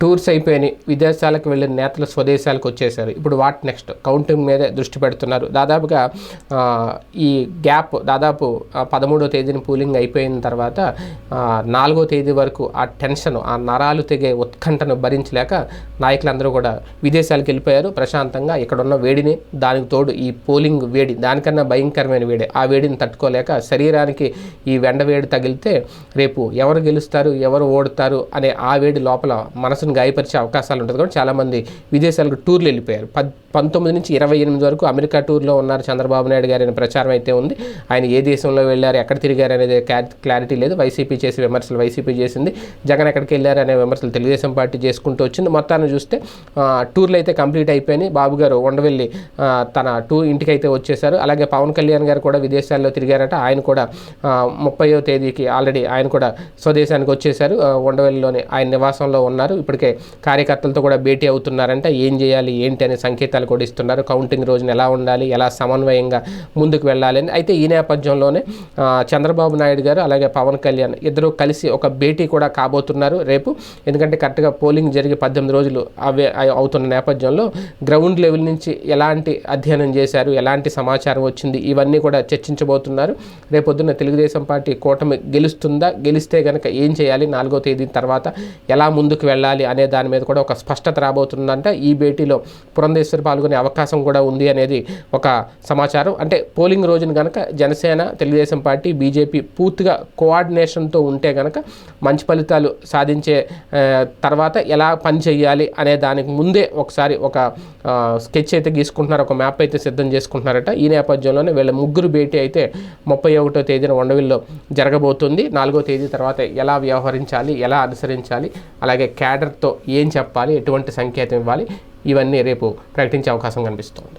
Tours అయిపోయినాయి, విదేశాలకు వెళ్ళిన నేతలు స్వదేశాలకు వచ్చేసారు. ఇప్పుడు వాట్ నెక్స్ట్ కౌంటింగ్ మీదే దృష్టి పెడుతున్నారు. దాదాపుగా ఈ గ్యాప్ దాదాపు 13వ తేదీన పోలింగ్ అయిపోయిన తర్వాత 4వ తేదీ వరకు ఆ టెన్షన్, ఆ నరాలు తెగే ఉత్కంఠను భరించలేక నాయకులందరూ కూడా విదేశాలకు వెళ్ళిపోయారు. ప్రశాంతంగా ఇక్కడున్న వేడిని, దానికి తోడు ఈ పోలింగ్ వేడి, దానికన్నా భయంకరమైన వేడి, ఆ వేడిని తట్టుకోలేక శరీరానికి ఈ వెండ వేడి తగిలితే రేపు ఎవరు గెలుస్తారు, ఎవరు ఓడుతారు అనే ఆ వేడి లోపల మనసును గాయపరిచే అవకాశాలు ఉంటుంది. కాబట్టి చాలామంది విదేశాలకు టూర్లు వెళ్ళిపోయారు. 19 నుంచి 28 వరకు అమెరికా టూర్లో ఉన్నారు చంద్రబాబు నాయుడు గారి ప్రచారం అయితే ఉంది. ఆయన ఏ దేశంలో వెళ్ళారు, ఎక్కడ తిరిగారు అనేది క్లారిటీ లేదు. వైసీపీ చేసే విమర్శలు వైసీపీ చేసింది, జగన్ ఎక్కడికి వెళ్ళారు అనే విమర్శలు తెలుగుదేశం పార్టీ చేసుకుంటూ వచ్చింది. మొత్తాన్ని చూస్తే టూర్లు అయితే కంప్లీట్ అయిపోయినాయి. బాబు గారు ఉండవెళ్ళి తన ఇంటికి అయితే వచ్చేసారు. అలాగే పవన్ కళ్యాణ్ గారు కూడా విదేశాల్లో తిరిగారట. ఆయన కూడా 30వ తేదీకి ఆల్రెడీ ఆయన కూడా స్వదేశానికి వచ్చేసారు. ఉండవెల్లిలోని ఆయన నివాసంలో ఉన్నారు. ఇప్పటికే కార్యకర్తలతో కూడా భేటీ అవుతున్నారంట. ఏం చేయాలి ఏంటి అనే సంకేతాలు కూడా ఇస్తున్నారు. కౌంటింగ్ రోజున ఎలా ఉండాలి, ఎలా సమన్వయంగా ముందుకు వెళ్ళాలి అని. అయితే ఈ నేపథ్యంలోనే చంద్రబాబు నాయుడు గారు అలాగే పవన్ కళ్యాణ్ ఇద్దరు కలిసి ఒక భేటీ కూడా కాబోతున్నారు రేపు. ఎందుకంటే కరెక్ట్గా పోలింగ్ జరిగి 18 రోజులు అవే అవుతున్న నేపథ్యంలో గ్రౌండ్ లెవెల్ నుంచి ఎలాంటి అధ్యయనం చేశారు, ఎలాంటి సమాచారం వచ్చింది, ఇవన్నీ కూడా చర్చించబోతున్నారు. రేపొద్దున తెలుగుదేశం పార్టీ కూటమి గెలుస్తుందా, గెలిస్తే కనుక ఏం చేయాలి, 4వ తేదీ తర్వాత ఎలా ముందుకు వెళ్ళాలి అనే దాని మీద కూడా ఒక స్పష్టత రాబోతుందంట. ఈ భేటీలో పురంధేశ్వరి పాల్గొనే అవకాశం కూడా ఉంది అనేది ఒక సమాచారం. అంటే పోలింగ్ రోజున కనుక జనసేన, తెలుగుదేశం పార్టీ, బీజేపీ పూర్తిగా కోఆర్డినేషన్తో ఉంటే కనుక మంచి ఫలితాలు సాధించే తర్వాత ఎలా పని చేయాలి అనే దానికి ముందే ఒకసారి ఒక స్కెచ్ అయితే గీసుకుంటున్నారు, ఒక మ్యాప్ అయితే సిద్ధం చేసుకుంటున్నారట. ఈ నేపథ్యంలోనే వీళ్ళ ముగ్గురు భేటీ అయితే 31వ తేదీన ఉండవిల్లో జరగబోతుంది. 4వ తేదీ తర్వాత ఎలా వ్యవహరించాలి, ఎలా అనుసరించాలి, అలాగే క్యాడర్తో ఏం చెప్పాలి, ఎటువంటి సంకేతం ఇవ్వాలి, ఇవన్నీ రేపు ప్రకటించే అవకాశం కనిపిస్తోంది.